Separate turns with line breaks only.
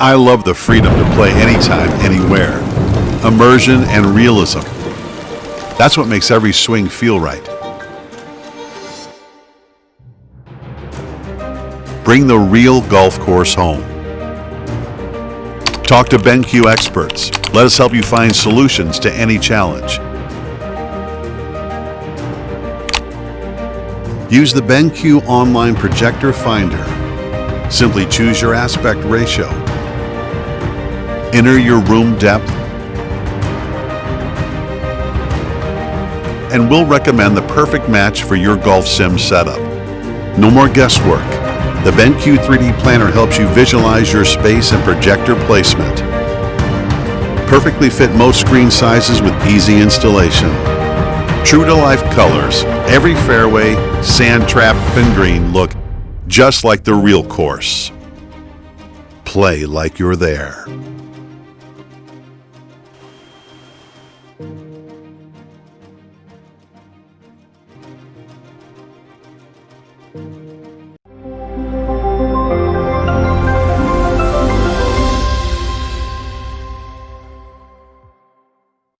I love the freedom to play anytime, anywhere. Immersion and realism. That's what makes every swing feel right. Bring the real golf course home. Talk to BenQ experts. Let us help you find solutions to any challenge. Use the BenQ online projector finder. Simply choose your aspect ratio. Enter your room depth, and we'll recommend the perfect match for your golf sim setup. No more guesswork. The BenQ 3D Planner helps you visualize your space and projector placement. Perfectly fit most screen sizes with easy installation. True-to-life colors. Every fairway, sand trap, and green look just like the real course. Play like you're there.